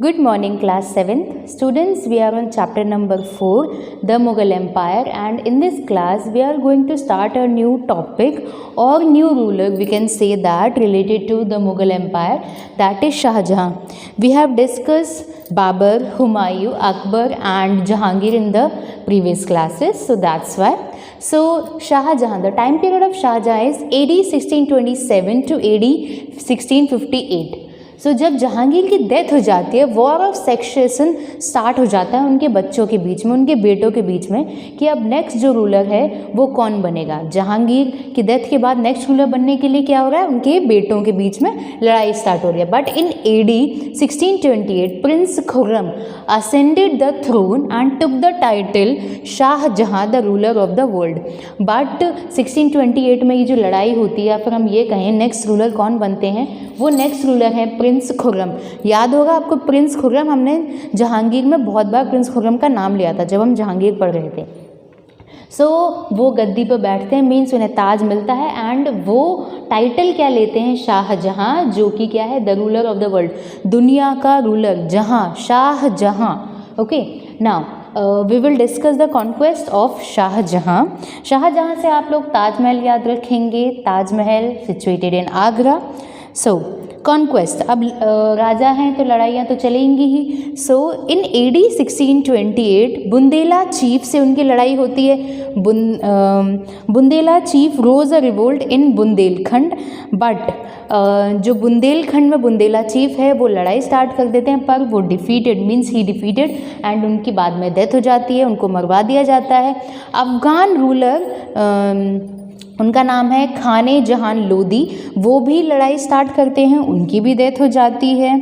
Good morning, class 7th. Students, we are on chapter number 4, the Mughal Empire, and in this class we are going to start a new topic or new ruler, we can say that, related to the Mughal Empire, that is Shah Jahan. We have discussed Babur, Humayun, Akbar and Jahangir in the previous classes, so that's why. So Shah Jahan, the time period of Shah Jahan is AD 1627 to AD 1658. सो जब जहांगीर की death हो जाती है, war of सेक्सेशन start हो जाता है उनके बच्चों के बीच में, उनके बेटों के बीच में, कि अब नेक्स्ट जो रूलर है वो कौन बनेगा। जहांगीर की डेथ के बाद नेक्स्ट रूलर बनने के लिए क्या हो रहा है, उनके बेटों के बीच में लड़ाई स्टार्ट हो रही है। But in AD 1628 prince Khurram ascended the throne and took the title Shah Jahan the ruler of the world. But 1628 में ये जो लड़ाई होती है, या फिर हम ये कहें नेक्स्ट रूलर कौन बनते हैं, वो नेक्स्ट रूलर हैं प्रिंस खुर्रम। याद होगा आपको प्रिंस खुर्रम, हमने जहांगीर में बहुत बार प्रिंस खुर्रम का नाम लिया था जब हम जहांगीर पढ़ रहे थे। सो वो गद्दी पर बैठते हैं, मीन्स उन्हें ताज मिलता है एंड वो टाइटल क्या लेते हैं, शाह जहां, जो कि क्या है, the ruler of the world, दुनिया का ruler, Jahan, Shah Jahan. Okay, now we will discuss the conquest of Shah Jahan. Shah Jahan से आप लोग ताजमहल याद रखेंगे, Taj Mahal situated in Agra. So conquest, अब राजा हैं तो लड़ाइयाँ तो चलेंगी ही। So in AD 1628 Bundela chief से उनकी लड़ाई होती है। Bundela chief rose a revolt in Bundelkhand, but जो बुंदेलखंड में बुंदेला चीफ है वो लड़ाई स्टार्ट कर देते हैं, पर वो defeated, means he defeated, and उनकी बाद में डेथ हो जाती है, उनको मरवा दिया जाता है। अफगान रूलर, उनका नाम है खाने जहान लोदी, वो भी लड़ाई स्टार्ट करते हैं, उनकी भी डेथ हो जाती है।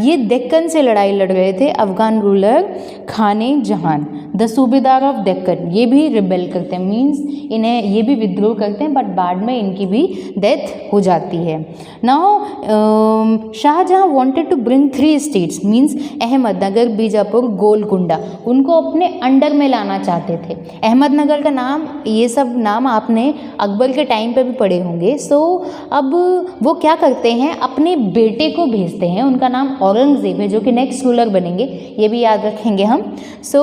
ये डेक्कन से लड़ाई लड़ रहे थे अफगान रूलर खाने जहान, द सूबेदार ऑफ डेक्कन, ये भी रिबेल करते हैं, मीन्स इन्हें ये भी विद्रोह करते हैं, बट बाद में इनकी भी डेथ हो जाती है। Now Shahjahan wanted to bring 3 states, means Ahmednagar, Bijapur, Golconda, उनको अपने अंडर में लाना चाहते थे। अहमदनगर का नाम, ये सब नाम आपने अकबर के टाइम पे भी पढ़े होंगे। सो अब वो क्या करते हैं, अपने बेटे को भेजते हैं, उनका नाम औरंगजेब है, जो कि नेक्स्ट रूलर बनेंगे, ये भी याद रखेंगे हम। सो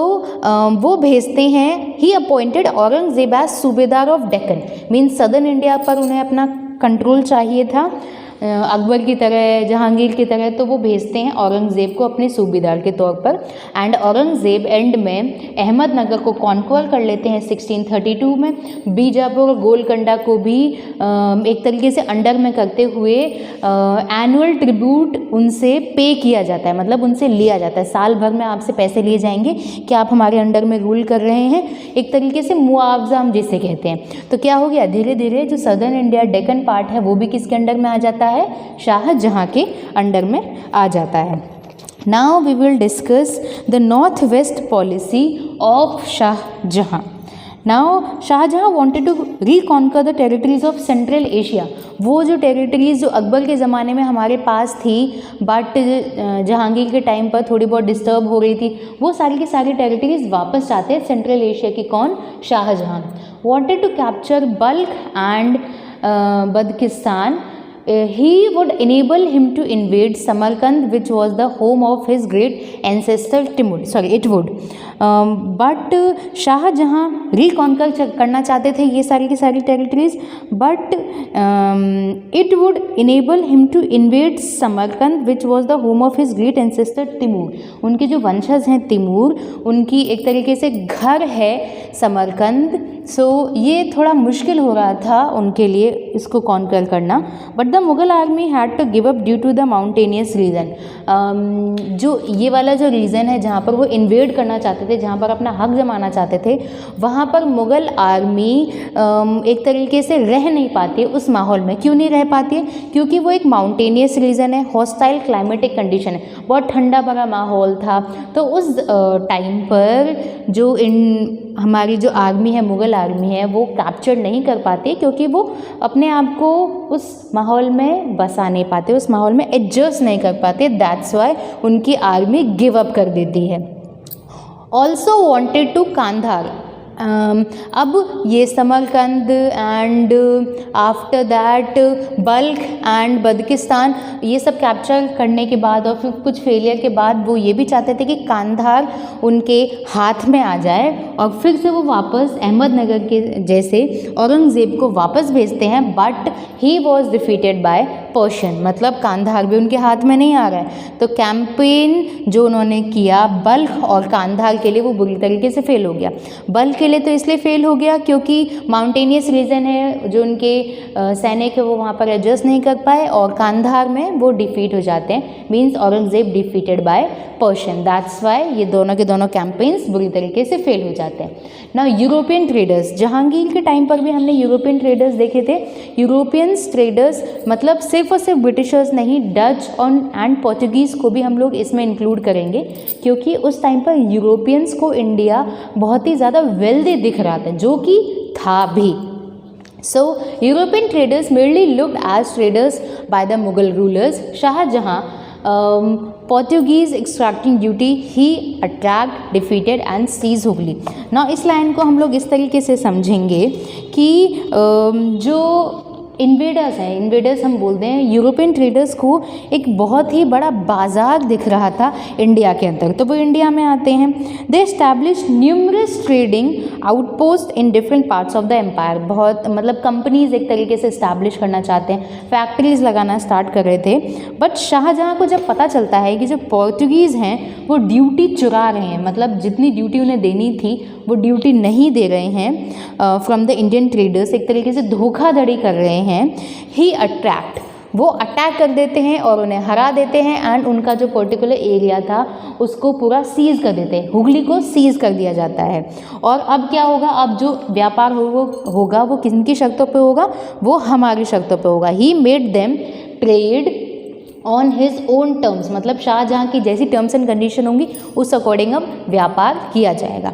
वो भेजते हैं, ही अपॉइंटेड औरंगजेब एज सूबेदार of Deccan, means southern India पर उन्हें अपना कंट्रोल चाहिए था अकबर की तरह, जहांगीर की तरह, तो वो भेजते हैं औरंगज़ेब को अपने सूबेदार के तौर पर। एंड औरंगज़ेब एंड में अहमदनगर को कॉन्क्वर कर लेते हैं 1632 में। बीजापुर और गोलकुंडा को भी एक तरीके से अंडर में करते हुए एनुअल ट्रिब्यूट उनसे पे किया जाता है, मतलब उनसे लिया जाता है, साल भर में आपसे पैसे लिए जाएंगे कि आप हमारे अंडर में रूल कर रहे हैं, एक तरीके से मुआवजा हम जिसे कहते हैं। तो क्या हो गया, धीरे धीरे जो सदर्न इंडिया डेक्कन पार्ट है वो भी किसके अंडर में आ जाता है, शाह जहां के अंडर में आ जाता है। Now we will discuss the north west policy of Shah Jahan. Now Shahjahan wanted to reconquer the territories of central Asia, वो जो टेरिटरीज जो अकबर के ज़माने में हमारे पास थी, बट जहांगीर के टाइम पर थोड़ी बहुत डिस्टर्ब हो रही थी, वो सारी की सारी टेरिटरीज वापस चाहते हैं सेंट्रल एशिया की। कौन, Shahjahan. Wanted to capture Balkh and Badakhshan, he would enable him to invade Samarkand, which was the home of his great ancestor Timur. It would. But Shahjahan reconquer करना चाहते थे ये सारी की सारी territories, but it would enable him to invade Samarkand, which was the home of his great ancestor Timur. उनके जो वंशज हैं तिमूर, उनकी एक तरीके से घर है समरकंद। सो ये थोड़ा मुश्किल हो रहा था उनके लिए इसको कॉन्कर करना, but the Mughal army had to give up due to the mountainous region. जो ये वाला जो रीज़न है जहाँ पर वो इन्वेड करना चाहते थे, जहाँ पर अपना हक जमाना चाहते थे, वहाँ पर मुग़ल आर्मी एक तरीके से रह नहीं पाती है उस माहौल में। क्यों नहीं रह पाती है, क्योंकि वो एक माउंटेनियस रीजन है, हॉस्टाइल क्लाइमेटिक कंडीशन है, बहुत ठंडा भरा माहौल था। तो उस टाइम पर जो हमारी जो आर्मी है, मुग़ल आर्मी है, वो कैप्चर नहीं कर पाती, क्योंकि वो अपने आप को उस माहौल में बसा नहीं पाते, उस माहौल में एडजस्ट नहीं कर पाते। दैट्स वाई उनकी आर्मी गिव अप कर देती है। ऑल्सो वॉन्टेड टू कांधार, अब ये Samarkand and after that Balkh and Badakhshan ये सब कैप्चर करने के बाद और फिर कुछ फेलियर के बाद वो ये भी चाहते थे कि कांधार उनके हाथ में आ जाए और फिर से वो वापस अहमदनगर के जैसे औरंगज़ेब को वापस भेजते हैं, but he was defeated by Persian, मतलब कांधार भी उनके हाथ में नहीं आ रहा है। तो कैंपेन जो उन्होंने किया बल्ख और कांधार के लिए वो बुरी तरीके से फेल हो गया। बल्ख के लिए तो इसलिए फेल हो गया क्योंकि माउंटेनियस रीजन है, जो उनके सैनिक है वो वहाँ पर एडजस्ट नहीं कर पाए, और कांधार में वो डिफीट हो जाते हैं, means Aurangzeb defeated by Persian, that's why ये दोनों के दोनों कैंपेन्स बुरी तरीके से फेल हो जाते हैं। ना यूरोपियन ट्रेडर्स, जहांगीर के टाइम पर भी हमने यूरोपियन ट्रेडर्स देखे थे। यूरोपियंस ट्रेडर्स मतलब सिर्फ और सिर्फ ब्रिटिशर्स नहीं, डच और एंड पोर्चुगीज़ को भी हम लोग इसमें इंक्लूड करेंगे, क्योंकि उस टाइम पर यूरोपियंस को इंडिया बहुत ही ज़्यादा वेल्दी दिख रहा था, जो कि था भी। So European traders merely looked as traders by the Mughal rulers. Shahjahan Portuguese extracting duty, he attacked, defeated and seized Hooghly. Now इस लाइन को हम लोग इस तरीके से समझेंगे कि जो इन्वेडर्स हैं, इन्वेडर्स हम बोलते हैं, यूरोपियन ट्रेडर्स को एक बहुत ही बड़ा बाज़ार दिख रहा था इंडिया के अंदर, तो वो इंडिया में आते हैं। They establish numerous trading outpost in different parts of the empire, बहुत मतलब कंपनीज एक तरीके से इस्टेब्लिश करना चाहते हैं, फैक्ट्रीज लगाना स्टार्ट कर रहे थे। बट शाहजहाँ को जब पता चलता है कि जो पोर्चुगीज़ हैं वो ड्यूटी चुरा रहे हैं, मतलब जितनी ड्यूटी उन्हें देनी थी वो ड्यूटी नहीं दे रहे हैं फ्रॉम द इंडियन ट्रेडर्स, एक तरीके से धोखाधड़ी कर रहे हैं, ही अट्रैक्ट, वो अटैक कर देते हैं और उन्हें हरा देते हैं, एंड उनका जो पर्टिकुलर एरिया था उसको पूरा सीज कर देते हैं, हुगली को सीज कर दिया जाता है। और अब क्या होगा, अब जो व्यापार होगा वो किनकी शर्तों पे होगा, वो हमारी शर्तों पे होगा। He made them trade on his own terms, मतलब शाहजहाँ की जैसी टर्म्स एंड कंडीशन होंगी उस अकॉर्डिंग अब व्यापार किया जाएगा।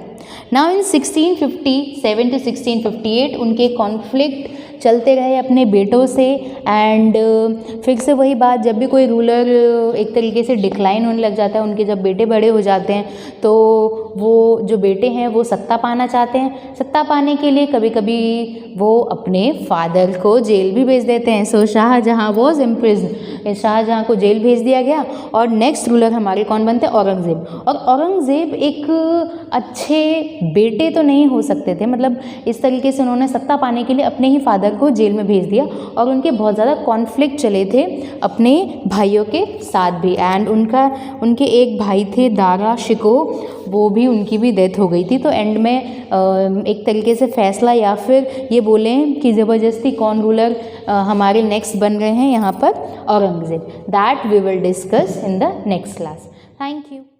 नाउ इन 1657 to 1658 उनके कॉन्फ्लिक्ट चलते रहे अपने बेटों से, एंड फिर से वही बात, जब भी कोई रूलर एक तरीके से डिक्लाइन होने लग जाता है, उनके जब बेटे बड़े हो जाते हैं तो वो जो बेटे हैं वो सत्ता पाना चाहते हैं। सत्ता पाने के लिए कभी कभी वो अपने फादर को जेल भी भेज देते हैं। सो शाहजहाँ वॉज इम्प्रिज्ड, शाहजहाँ को जेल भेज दिया गया, और नेक्स्ट रूलर हमारे कौन बनते हैं, औरंगज़ेब। और औरंगज़ेब एक अच्छे बेटे तो नहीं हो सकते थे, मतलब इस तरीके से उन्होंने सत्ता पाने के लिए अपने ही फादर को जेल में भेज दिया, और उनके बहुत ज़्यादा कॉन्फ्लिक्ट चले थे अपने भाइयों के साथ भी, एंड उनके एक भाई थे दारा शिको, वो भी उनकी भी डेथ हो गई थी। तो एंड में एक तरीके से फैसला, या फिर ये बोलें कि ज़बरदस्ती कौन रूलर हमारे नेक्स्ट बन रहे हैं यहाँ पर, Aurangzeb. That we will discuss in the next class. Thank you.